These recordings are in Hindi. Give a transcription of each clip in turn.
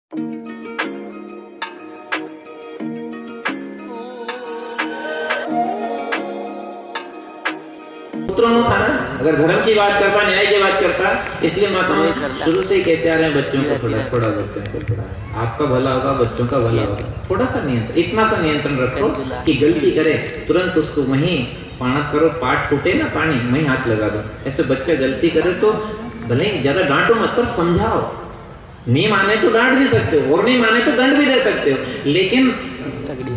पुत्रों था ना, अगर धर्म की बात करता, न्याय की बात करता, इसलिए माताओं शुरू से ही कहते आ रहे हैं बच्चों को थोड़ा बच्चों को थोड़ा, आपका भला होगा, बच्चों का भला होगा, थोड़ा सा नियंत्रण, इतना सा नियंत्रण रखो कि गलती करे तुरंत उसको वहीं पाणत करो, पाठ फूटे ना पानी वहीं हाथ लगा दो। ऐसे बच्चे गलती करे तो भले ही ज्यादा डांटो मत, पर समझाओ। नहीं माने तो डांट भी सकते हो और नहीं माने तो दंड भी दे सकते हो, लेकिन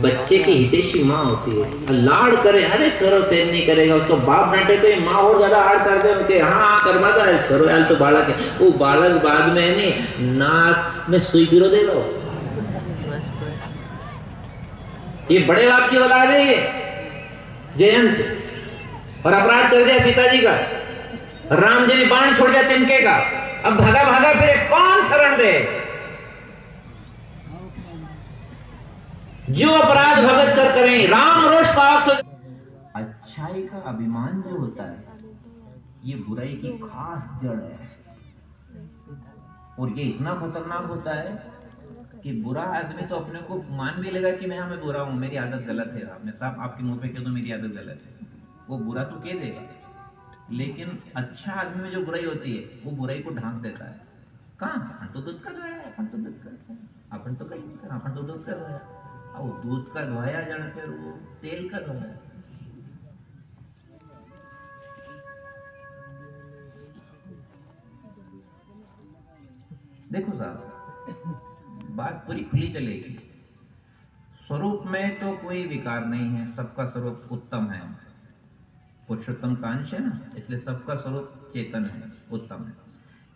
बच्चे की हितैषी माँ होती है। लाड़ करे, अरे छोरो तेज नहीं करेगा, उसको बाप डांटे तो ये माँ और ज्यादा आड़ कर दे उनके, हाँ करवाता है छोरो यार तो बालक है, वो बालक बाद में नहीं नाक में सुई गिरो देगा। ये बड़े बाप की औलाद है ये जयंत, और अपराध कर दिया सीता जी का, राम जी ने बाण छोड़ दिया तिनके का, अब भागा भागा फिर कौन शरण दे। जो अपराध भगत कर करें, राम रोष पाक से। अच्छाई का अभिमान जो होता है ये बुराई की खास जड़ है, और ये इतना खतरनाक होता है कि बुरा आदमी तो अपने को मान भी लेगा कि मैं बुरा हूं, मेरी आदत गलत है, मैं साफ आपके मुंह पे कह दूं मेरी आदत गलत है, वो बुरा तो कह देगा, लेकिन अच्छा आदमी में जो बुराई होती है वो बुराई को ढांक देता है। कहां अपन तो दूध का धोया है, अपन तो दूध का, अपन तो कहीं नहीं कर, अपन तो दूध का धोया, और दूध का धोया जन फिर वो तेल का धोया। देखो साहब, बात पूरी खुली चलेगी। स्वरूप में तो कोई विकार नहीं है, सबका स्वरूप उत्तम है, पुरुषोत्तम का अंश है ना, इसलिए सबका स्वरूप चेतन है, उत्तम है।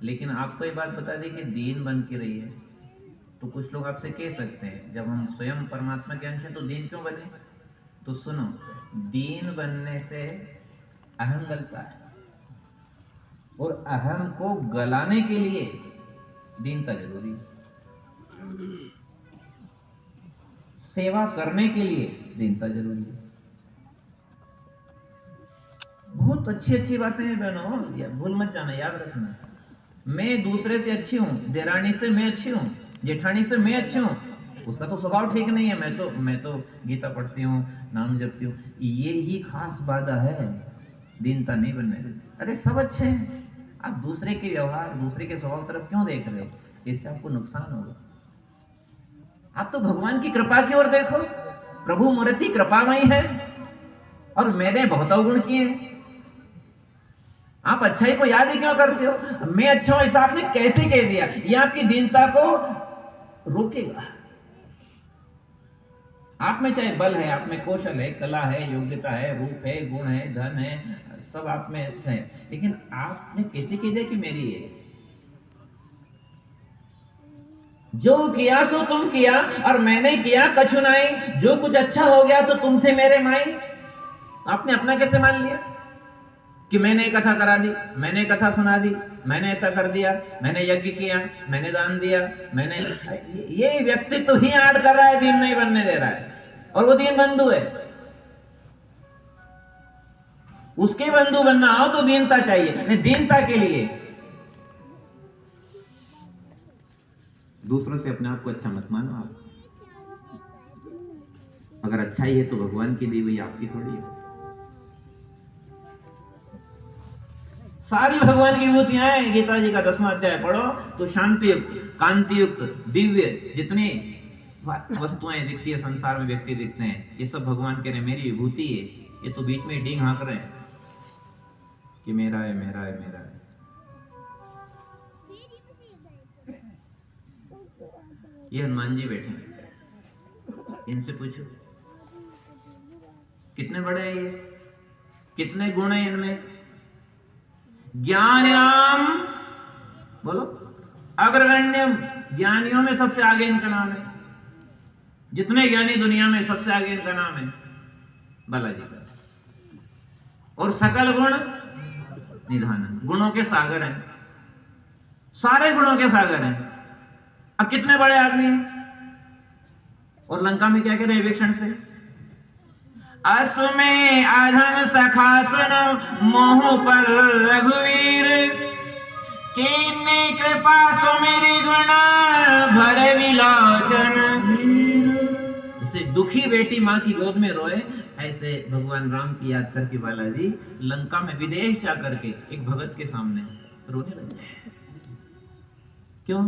लेकिन आपको ये बात बता दी कि दीन बन के रही है, तो कुछ लोग आपसे कह सकते हैं जब हम स्वयं परमात्मा के अंश हैं तो दीन क्यों बने? तो सुनो, दीन बनने से अहम गलता है, और अहम को गलाने के लिए दीनता जरूरी है, सेवा करने के लिए दीनता जरूरी है। बहुत अच्छी अच्छी बातें हैं बहनों, भूल मत जाना, याद रखना। मैं दूसरे से अच्छी हूं, देरानी से मैं अच्छी हूं, जेठानी से मैं अच्छी हूं, उसका तो स्वभाव ठीक नहीं है, मैं तो गीता पढ़ती हूँ, नाम जपती हूँ, ये ही खास बाधा है, दीनता नहीं बनने देती। अरे सब अच्छे हैं, आप दूसरे के व्यवहार, दूसरे के स्वभाव तरफ क्यों देख रहे हो? इससे आपको नुकसान होगा। आप तो भगवान की कृपा की ओर देखो, प्रभु मूर्ति कृपामयी है और मैंने बहुत अवगुण किए हैं। आप अच्छाई को याद ही क्यों करते हो? मैं अच्छा हूं ऐसा आपने कैसे कह दिया? ये आपकी दीनता को रोकेगा। आप में चाहे बल है, आप में कौशल है, कला है, योग्यता है, रूप है, गुण है, धन है, सब आप में है, लेकिन आपने कैसे कह दिया कि मेरी है? जो किया सो तुम किया और मैंने किया कछु नहीं, जो कुछ अच्छा हो गया तो तुम थे मेरे माई। आपने अपना कैसे मान लिया कि मैंने कथा करा दी, मैंने कथा सुना दी, मैंने ऐसा कर दिया, मैंने यज्ञ किया, मैंने दान दिया, मैंने ये व्यक्ति तो ही आड़ कर रहा है, दीन नहीं बनने दे रहा है, और वो दीन बंधु है। उसके बंधु बनना हो तो दीनता चाहिए, नहीं दीनता के लिए दूसरों से अपने आप को अच्छा मत मानो। आप अगर अच्छाई है तो भगवान की दी हुई, आपकी थोड़ी है। सारी भगवान की विभूतियां हैं। गीता जी का 10वां अध्याय पढ़ो तो शांति युक्त, कांति युक्त, दिव्य जितनी वस्तुएं दिखती है संसार में, व्यक्ति दिखते हैं, ये सब भगवान कह रहे हैं मेरी विभूति है। ये तो बीच में डींग हाँक रहे हैं कि मेरा है, मेरा है, मेरा है। ये हनुमान जी बैठे हैं, इनसे पूछो कितने बड़े हैं ये, कितने गुण हैं इनमें? ज्ञानिनाम, बोलो, अग्रगण्यम, ज्ञानियों में सबसे आगे इनका नाम है। जितने ज्ञानी दुनिया में सबसे आगे इनका नाम है बालाजी का। और सकल गुण निधान, गुणों के सागर हैं, सारे गुणों के सागर हैं। अब कितने बड़े आदमी हैं, और लंका में क्या कह रहे हैं विभीषण से? असमें अधम सखा सुनो मोह पर रघुवीर, कीन्नी कृपा सुमेरी गुण भर विलोचन। जैसे दुखी बेटी माँ की गोद में रोए, ऐसे भगवान राम की याद करके बालाजी लंका में विदेश जा करके एक भगत के सामने रोने लग गए। क्यों?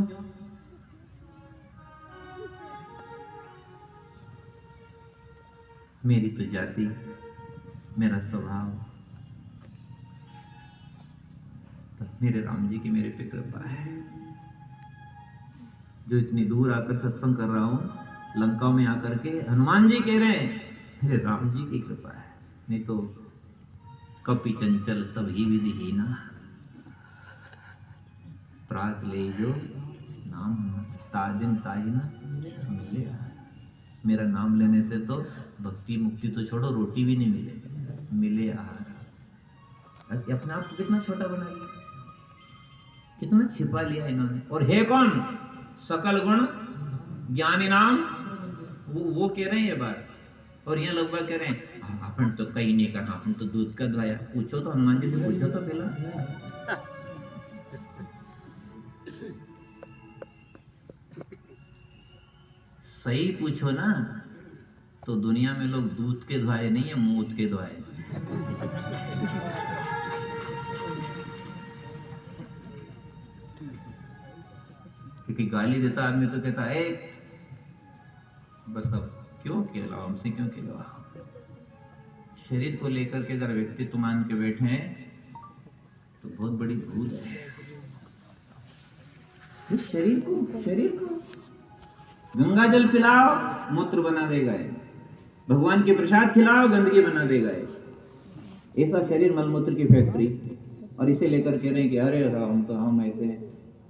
मेरी तो जाति, मेरा स्वभाव, तो मेरे राम जी की मेरे पे कृपा है। जो इतनी दूर आकर सत्संग कर रहा हूं, लंका में आकर के हनुमान जी कह रहे हैं मेरे राम जी की कृपा है, नहीं तो कपि चंचल सब ही विधिहीना, प्रात ले जो नाम ताजिन ताजिन मिले। मेरा नाम लेने से तो भक्ति मुक्ति तो छोड़ो, रोटी भी नहीं मिले आहार। अपने आप को कितना छोटा बना लिया, कितना छिपा लिया इन्होंने। और है कौन? सकल गुण ज्ञानी नाम, वो कह रहे हैं ये बात। और यहाँ लोग कह रहे हैं अपन तो कहीं नहीं करना, अपन तो दूध का धोया। पूछो तो हनुमान जी से पूछो तो पहला। सही पूछो ना, तो दुनिया में लोग दूध के धोए नहीं है, मूत के धोए। क्योंकि गाली देता आदमी तो कहता है बस अब क्यों कहलाओ, हमसे क्यों कहलाओ। शरीर को लेकर के अगर व्यक्तित्व मान के बैठे हैं तो बहुत बड़ी भूल है। इस शरीर को गंगा जल पिलाओ, मूत्र बना देगा। भगवान के प्रसाद खिलाओ, गंदगी बना देगा। ऐसा शरीर मलमूत्र की फैक्ट्री। और इसे लेकर कह रहे हैं कि अरे राम तो हम ऐसे,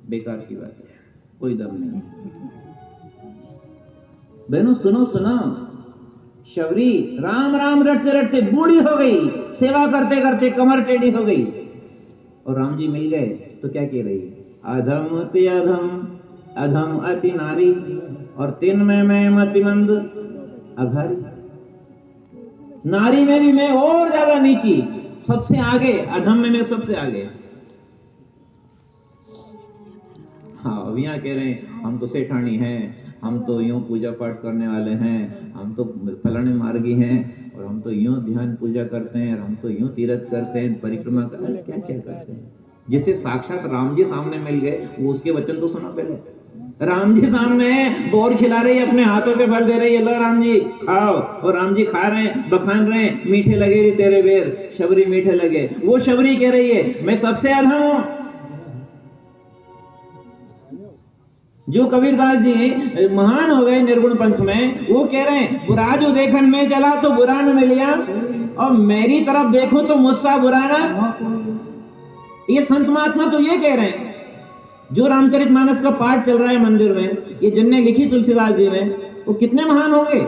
बेकार की बात है, कोई दम नहीं। बहनों सुनो, शबरी राम राम रटते रटते बूढ़ी हो गई, सेवा करते करते कमर टेढ़ी हो गई, और राम जी मिल गए तो क्या कह रही है? अधम ते अधम, अधम अति नारी, और तीन में मैं मतिमंद अघारी। नारी में भी मैं और ज्यादा नीची, सबसे आगे, अधम में मैं सबसे आगे। हाँ, अब यहाँ कह रहे हैं हम तो सेठानी हैं, हम तो यूं पूजा पाठ करने वाले हैं, हम तो फलाने मार्गी हैं, और हम तो यूं ध्यान पूजा करते हैं, और हम तो यूं तीर्थ करते हैं, परिक्रमा करते हैं, क्या क्या करते हैं। जिसे साक्षात राम जी सामने मिल गए, वो उसके वचन तो सुना पहले। राम जी सामने बोर खिला रही है, अपने हाथों से फल दे रही है, लो राम जी खाओ, और राम जी खा रहे हैं, बखान रहे हैं, मीठे लगे रे तेरे बेर, शबरी मीठे लगे। वो शबरी कह रही है मैं सबसे अधम हूं। जो कबीरदास जी महान हो गए निर्गुण पंथ में, वो कह रहे हैं बुरा जो देखन में चला तो बुरा न मिलिया, और मेरी तरफ देखो तो मुझसा बुरा ना। ये संत महात्मा तो ये कह रहे हैं। जो रामचरितमानस का पाठ चल रहा है मंदिर में, ये जिनने लिखी तुलसीदास जी ने, वो कितने महान होंगे।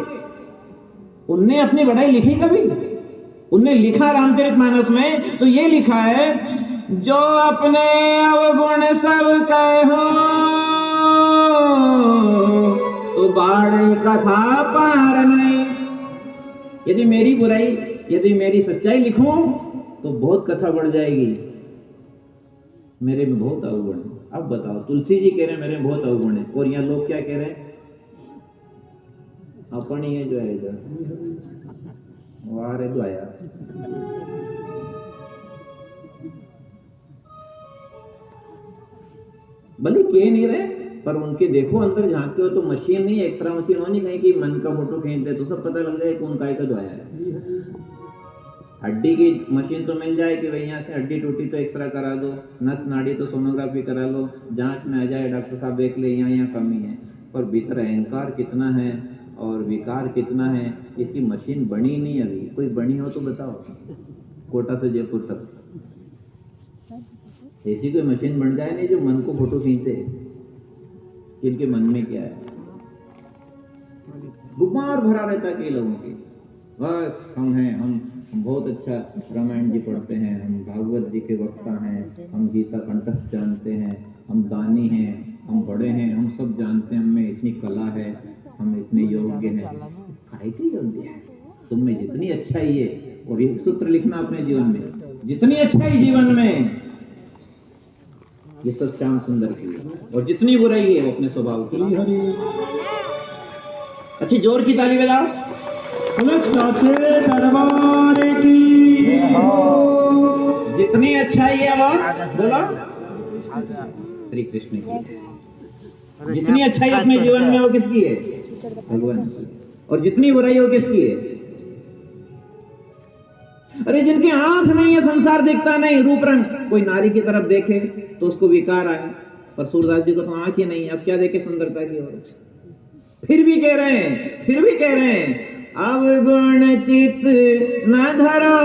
उनने अपनी बढ़ाई लिखी कभी? उनने लिखा रामचरितमानस में तो ये लिखा है, जो अपने अवगुण सब कहो तो बाढ़ कथा पार नहीं। यदि मेरी बुराई, यदि मेरी सच्चाई लिखूं तो बहुत कथा बढ़ जाएगी। मेरे में बहुत अवगुण है। अब बताओ, तुलसी जी कह रहे हैं मेरे में बहुत अवगुण है, और यहाँ लोग क्या कह रहे हैं? अपन ही है जो है इधर, वारे जो आया। भले कह नहीं रहे, पर उनके देखो अंदर झांकते हो तो मशीन नहीं, एक्सरा मशीन होनी कहीं की मन का फोटो खींच दे तो सब पता लग जाए कौन काय का धोया है। हड्डी की मशीन तो मिल जाए कि भाई यहाँ से हड्डी टूटी तो एक्सरा करा दो, नस नाड़ी तो सोनोग्राफी करा लो, जांच में आ जाए डॉक्टर साहब देख ले यहाँ कमी है। पर भीतर अहंकार कितना है और विकार कितना है, इसकी मशीन बनी नहीं अभी। कोई बनी हो तो बताओ, कोटा से जयपुर तक ऐसी कोई मशीन बन जाए नहीं जो मन को फोटो खींचे। इनके मन में क्या है? गुब्बार भरा रहता है कई लोगों की, बस हम हैं, हम बहुत अच्छा रामायण जी पढ़ते हैं, हम भागवत जी के वक्ता हैं, हम गीता कंठस्थ जानते हैं, हम दानी हैं, हम बड़े हैं, हम सब जानते हैं, हमें इतनी कला है, हम इतने योग्य हैं। काहे के योग्य है? तुम में जितनी अच्छाई है, और एक सूत्र लिखना अपने जीवन में, जितनी अच्छाई जीवन में ये सब श्याम सुंदर की है, और जितनी बुराई है वो अपने स्वभाव की। अच्छी जोर की ताली बजाओ। साचे दरबार की जितनी अच्छाई है वो बोलो श्री कृष्ण की। जितनी अच्छाई अपने जीवन में हो किसकी है? भगवान की। और जितनी बुराई हो किसकी है? अरे जिनकी आंख नहीं है, संसार दिखता नहीं, रूप रंग, कोई नारी की तरफ देखे तो उसको विकार आए, पर सूरदास जी को तो आंख ही नहीं है, अब क्या देखे सुंदरता की ओर। फिर भी कह रहे हैं अवगुण चित न धरो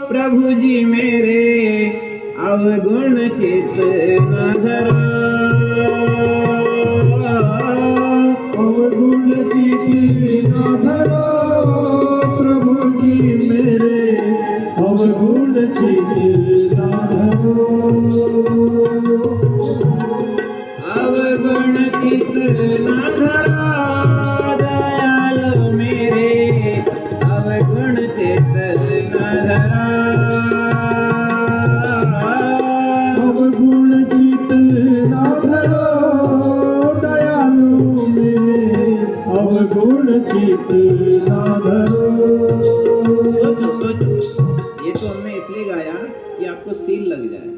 प्रभु जी मेरे, अवगुण चित न धरो, अवगुण चित न धरो प्रभु जी मेरे, अवगुण चित न धरो, अवगुण चित न धरो दयालु मेरे, अवगुण चित न धरो, अवगुण चित न धरो दयालु मेरे, अवगुण चित न धरो। सोचो, ये तो हमने इसलिए गाया कि आपको सील लग जाए।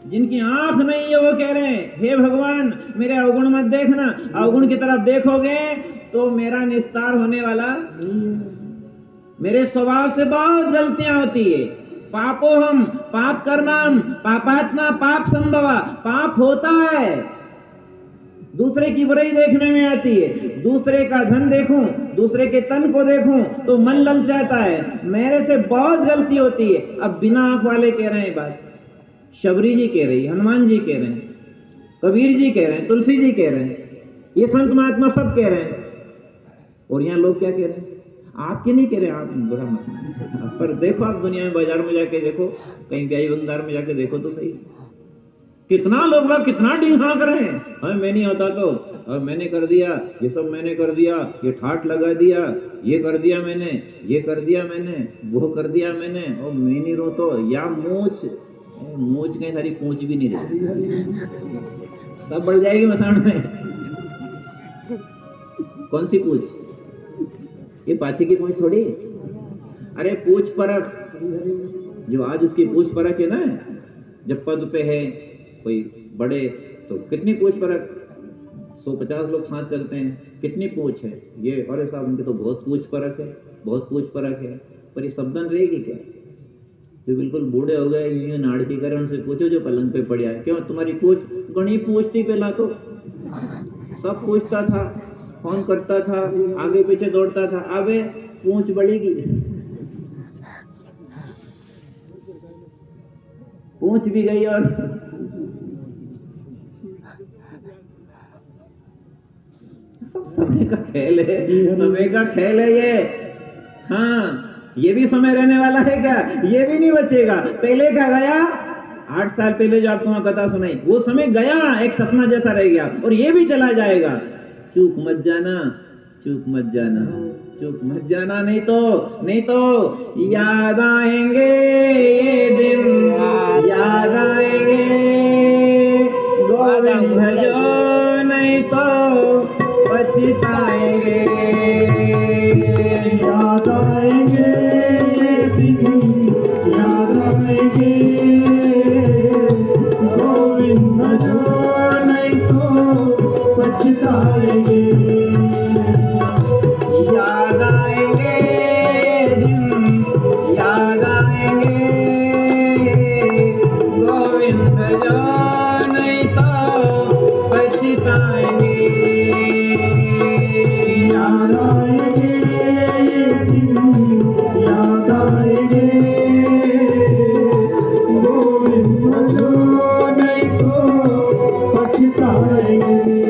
जिनकी आंख नहीं है वो कह रहे हैं हे भगवान मेरे अवगुण मत देखना, अवगुण की तरफ देखोगे तो मेरा निस्तार होने वाला, मेरे स्वभाव से बहुत गलतियां होती है। पापोहम पाप कर्मम पापात्मा पाप संभवा, पाप होता है, दूसरे की बुराई देखने में आती है, दूसरे का धन देखूं, दूसरे के तन को देखूं तो मन ललचाता है, मेरे से बहुत गलती होती है। अब बिना आंख वाले कह रहे हैं बात, शबरी जी कह रही, हनुमान जी कह रहे हैं, कबीर जी कह रहे हैं, तुलसी जी कह रहे हैं, ये संत महात्मा सब कह रहे हैं, और यहाँ लोग क्या कह रहे हैं? आपके नहीं कह रहे, आप बुरा मत, पर देखो आप दुनिया में बाजार में जाके देखो, कहीं ब्याई बंगार में जाके देखो तो सही, कितना लोग कितना डी हाँक रहे हैं, हाँ मैं नहीं होता तो, और मैंने कर दिया, ये सब मैंने कर दिया, ये ठाट लगा दिया, ये कर दिया मैंने, ये कर दिया मैंने, वो कर दिया मैंने, और मैं नहीं रो तो, या मूछ कहीं सारी पूंछ भी नहीं रहती, सब बढ़ जाएगी मसान में। कौन सी पूछ? ये पाछे की पूछ थोड़ी, अरे पूछ परख, जो आज उसकी पूछ परख है ना, जब पद पे है कोई बड़े तो कितनी पूछ परख, 150 लोग साथ चलते हैं, कितनी पूछ है ये, अरे साहब उनके तो बहुत पूछ परख है, बहुत पूछ परख है, पर ये शब्दन रहेगी क्या? जो बिल्कुल बूढ़े हो गए यूं नाड़ की करे उनसे पूछो जो पलंग पे पड़ जाए, क्यों तुम्हारी पूछ गणी पूछती, पहला तो सब पूछता था, फोन करता था, आगे पीछे दौड़ता था, अब पूछ बढ़ेगी, पूछ भी गई और सब समय का खेल है, समय का खेल है ये। हाँ ये भी समय रहने वाला है क्या? ये भी नहीं बचेगा। पहले का गया, 8 साल पहले जो आपको वहां कथा सुनाई, वो समय गया, एक सपना जैसा रह गया, और ये भी चला जाएगा। चूक मत जाना, चूक मत जाना, चूक मत जाना, नहीं तो याद आएंगे ये दिन, याद आएंगे गोविंद भजो, नहीं तो पछताएंगे, याद आएंगे ये दिन, याद आएंगे गोविंद भजो, नहीं तो पछताएंगे, याद आएंगे दिन, याद आएंगे गोविंद भजो, नहीं तो पछताएंगे, याद आएंगे ये दिन, याद आएंगे गोविंद भजो, नहीं तो पछताएंगे।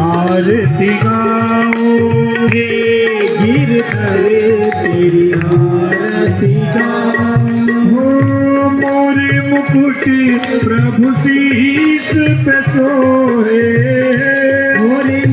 आरती गाऊंगे गिरधर तेरी प्रभु शीस पे सोए, मोरे